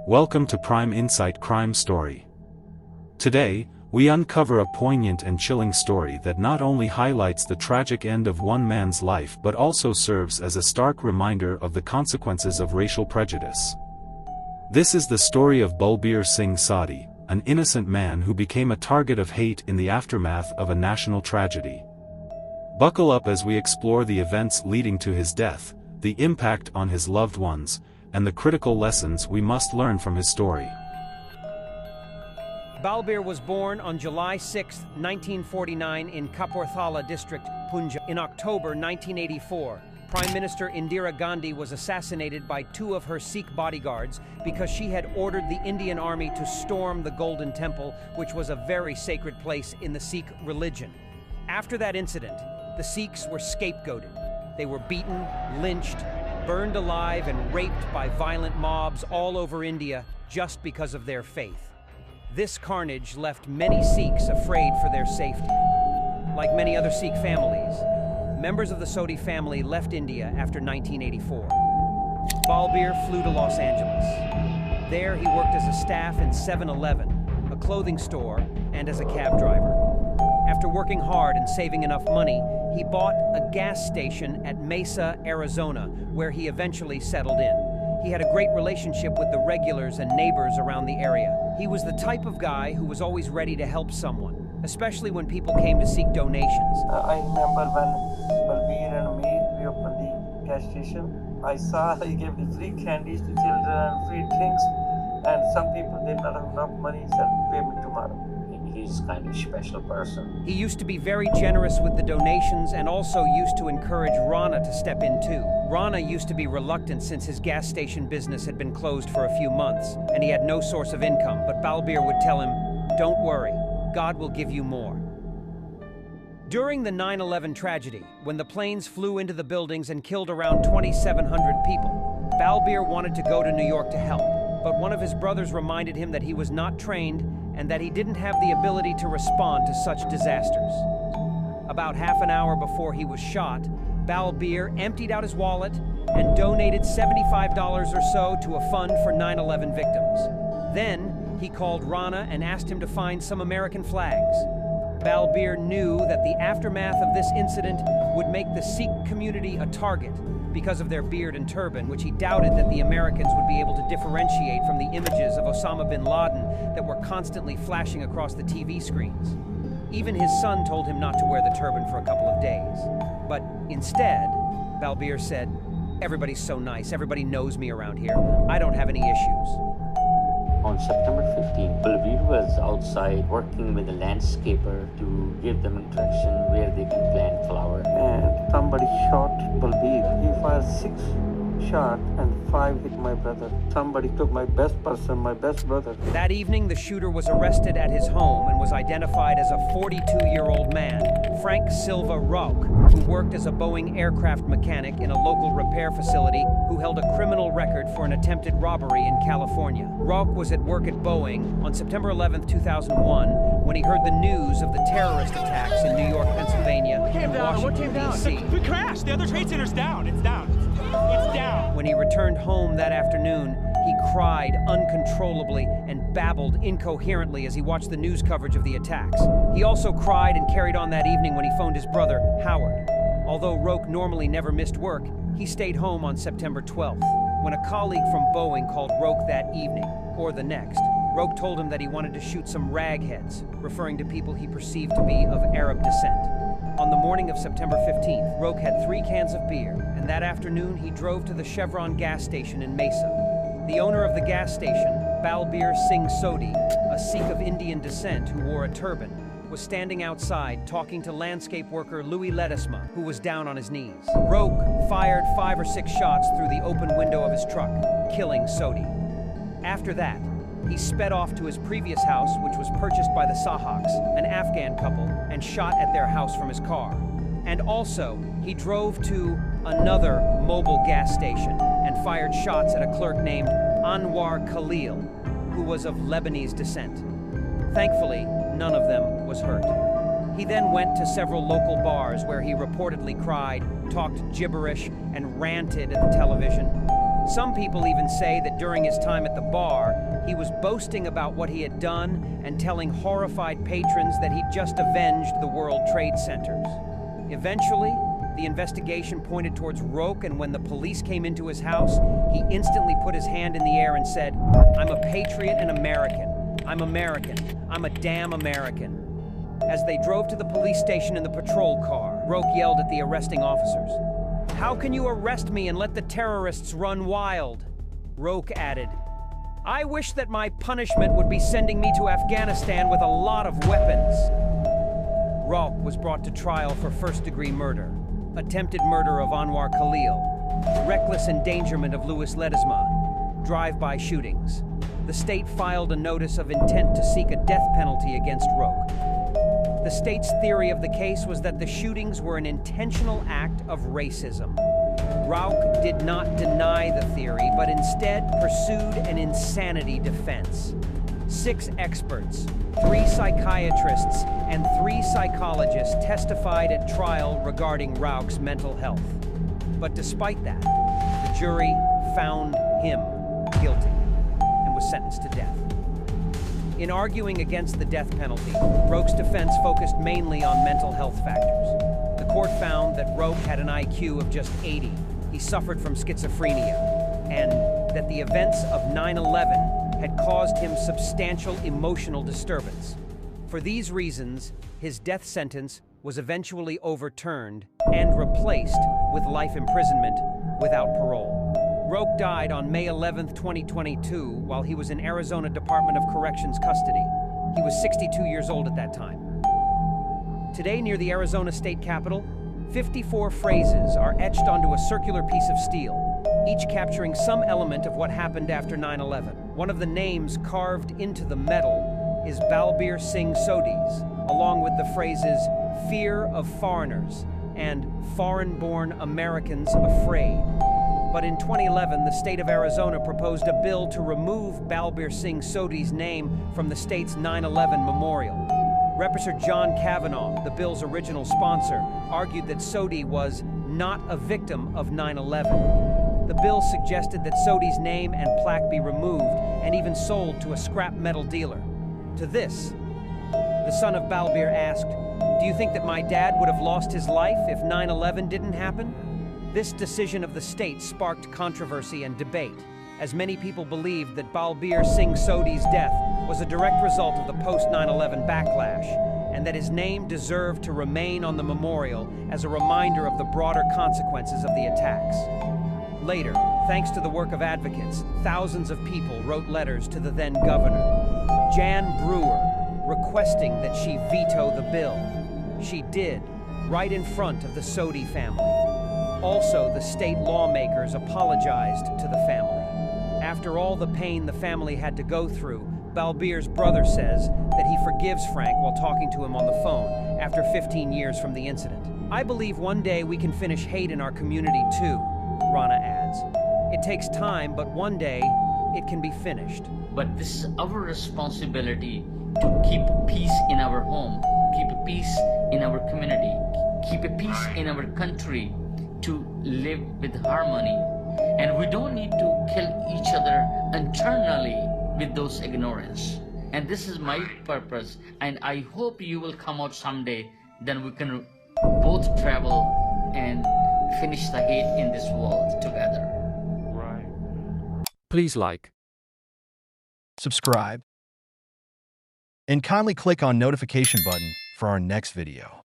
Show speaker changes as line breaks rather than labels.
Welcome to Prime Insight Crime Story. Today, we uncover a poignant and chilling story that not only highlights the tragic end of one man's life but also serves as a stark reminder of the consequences of racial prejudice. This is the story of Balbir Singh Sodhi, an innocent man who became a target of hate in the aftermath of a national tragedy. Buckle up as we explore the events leading to his death, the impact on his loved ones, and the critical lessons we must learn from his story.
Balbir was born on July 6, 1949 in Kapurthala district, Punjab. In October 1984, Prime Minister Indira Gandhi was assassinated by two of her Sikh bodyguards because she had ordered the Indian army to storm the Golden Temple, which was a very sacred place in the Sikh religion. After that incident, the Sikhs were scapegoated. They were beaten, lynched, burned alive, and raped by violent mobs all over India just because of their faith. This carnage left many Sikhs afraid for their safety. Like many other Sikh families, members of the Sodhi family left India after 1984. Balbir flew to Los Angeles. There he worked as a staff in 7-Eleven, a clothing store, and as a cab driver. After working hard and saving enough money, he bought a gas station at Mesa, Arizona, where he eventually settled in. He had a great relationship with the regulars and neighbors around the area. He was the type of guy who was always ready to help someone, especially when people came to seek donations.
I remember when Balbir and me, we opened the gas station. I saw he gave the free candies to children, free drinks, and some people did not have enough money, said pay me tomorrow.
He's kind of a special person.
He used to be very generous with the donations and also used to encourage Rana to step in too. Rana used to be reluctant since his gas station business had been closed for a few months and he had no source of income, but Balbir would tell him, "Don't worry, God will give you more." During the 9/11 tragedy, when the planes flew into the buildings and killed around 2,700 people, Balbir wanted to go to New York to help, but one of his brothers reminded him that he was not trained and that he didn't have the ability to respond to such disasters. About half an hour before he was shot, Balbir emptied out his wallet and donated $75 or so to a fund for 9/11 victims. Then he called Rana and asked him to find some American flags. Balbir knew that the aftermath of this incident would make the Sikh community a target because of their beard and turban, which he doubted that the Americans would be able to differentiate from the images of Osama bin Laden that were constantly flashing across the TV screens. Even his son told him not to wear the turban for a couple of days. But instead, Balbir said, "Everybody's so nice, everybody knows me around here. I don't have any issues."
On September 15th, Balbir was outside working with a landscaper to give them instruction where they can plant flower.
And somebody shot Balbir. He fired 6 shots and 5 hit my brother. Somebody took my best person, my best brother.
That evening, the shooter was arrested at his home and was identified as a 42-year-old man, Frank Silva Rauch, who worked as a Boeing aircraft mechanic in a local repair facility who held a criminal record for an attempted robbery in California. Rauch was at work at Boeing on September 11, 2001, when he heard the news of the terrorist attacks in New York, Pennsylvania, and Washington, D.C.
We crashed! The other trade center's down! It's down! It's down!
When he returned home that afternoon, he cried uncontrollably and babbled incoherently as he watched the news coverage of the attacks. He also cried and carried on that evening when he phoned his brother, Howard. Although Rauch normally never missed work, he stayed home on September 12th. When a colleague from Boeing called Rauch that evening, or the next, Rauch told him that he wanted to shoot some ragheads, referring to people he perceived to be of Arab descent. On the morning of September 15th, Rauch had 3 cans of beer, and that afternoon he drove to the Chevron gas station in Mesa. The owner of the gas station, Balbir Singh Sodhi, a Sikh of Indian descent who wore a turban, was standing outside talking to landscape worker Louis Ledesma, who was down on his knees. Rauch fired 5 or 6 shots through the open window of his truck, killing Sodhi. After that, he sped off to his previous house, which was purchased by the Sahaks, an Afghan couple, and shot at their house from his car. And also, he drove to another mobile gas station and fired shots at a clerk named Anwar Khalil, who was of Lebanese descent. Thankfully, none of them was hurt. He then went to several local bars where he reportedly cried, talked gibberish, and ranted at the television. Some people even say that during his time at the bar, he was boasting about what he had done and telling horrified patrons that he'd just avenged the World Trade Centers. Eventually, the investigation pointed towards Roque, and when the police came into his house, he instantly put his hand in the air and said, "I'm a patriot and American. I'm American. I'm a damn American." As they drove to the police station in the patrol car, Roque yelled at the arresting officers, "How can you arrest me and let the terrorists run wild?" Roque added, "I wish that my punishment would be sending me to Afghanistan with a lot of weapons." Roque was brought to trial for first-degree murder, attempted murder of Anwar Khalil, reckless endangerment of Louis Ledesma, drive-by shootings. The state filed a notice of intent to seek a death penalty against Roque. The state's theory of the case was that the shootings were an intentional act of racism. Roque did not deny the theory, but instead pursued an insanity defense. 6 experts, 3 psychiatrists, and 3 psychologists testified at trial regarding Roque's mental health. But despite that, the jury found him guilty and was sentenced to death. In arguing against the death penalty, Roque's defense focused mainly on mental health factors. The court found that Roque had an IQ of just 80. He suffered from schizophrenia, and that the events of 9/11 had caused him substantial emotional disturbance. For these reasons, his death sentence was eventually overturned and replaced with life imprisonment without parole. Roque died on May 11, 2022, while he was in Arizona Department of Corrections custody. He was 62 years old at that time. Today, near the Arizona State Capitol, 54 phrases are etched onto a circular piece of steel, each capturing some element of what happened after 9/11. One of the names carved into the metal is Balbir Singh Sodhi's, along with the phrases "fear of foreigners" and "foreign-born Americans afraid." But in 2011, the state of Arizona proposed a bill to remove Balbir Singh Sodhi's name from the state's 9/11 memorial. Representative John Kavanaugh, the bill's original sponsor, argued that Sodhi was not a victim of 9/11. The bill suggested that Sodhi's name and plaque be removed and even sold to a scrap metal dealer. To this, the son of Balbir asked, "Do you think that my dad would have lost his life if 9/11 didn't happen?" This decision of the state sparked controversy and debate, as many people believed that Balbir Singh Sodhi's death was a direct result of the post-9/11 backlash, and that his name deserved to remain on the memorial as a reminder of the broader consequences of the attacks. Later, thanks to the work of advocates, thousands of people wrote letters to the then governor, Jan Brewer, requesting that she veto the bill. She did, right in front of the Sodhi family. Also, the state lawmakers apologized to the family. After all the pain the family had to go through, Balbir's brother says that he forgives Frank while talking to him on the phone after 15 years from the incident. "I believe one day we can finish hate in our community too," Rana adds. "It takes time, but one day it can be finished."
But this is our responsibility to keep peace in our home, keep peace in our community, keep peace in our country, to live with harmony. And we don't need to kill each other internally with those ignorance. And this is my purpose, and I hope you will come out someday, then we can both travel and finish the hate in this world together.
Right.
Please like,
subscribe, and kindly click on notification button for our next video.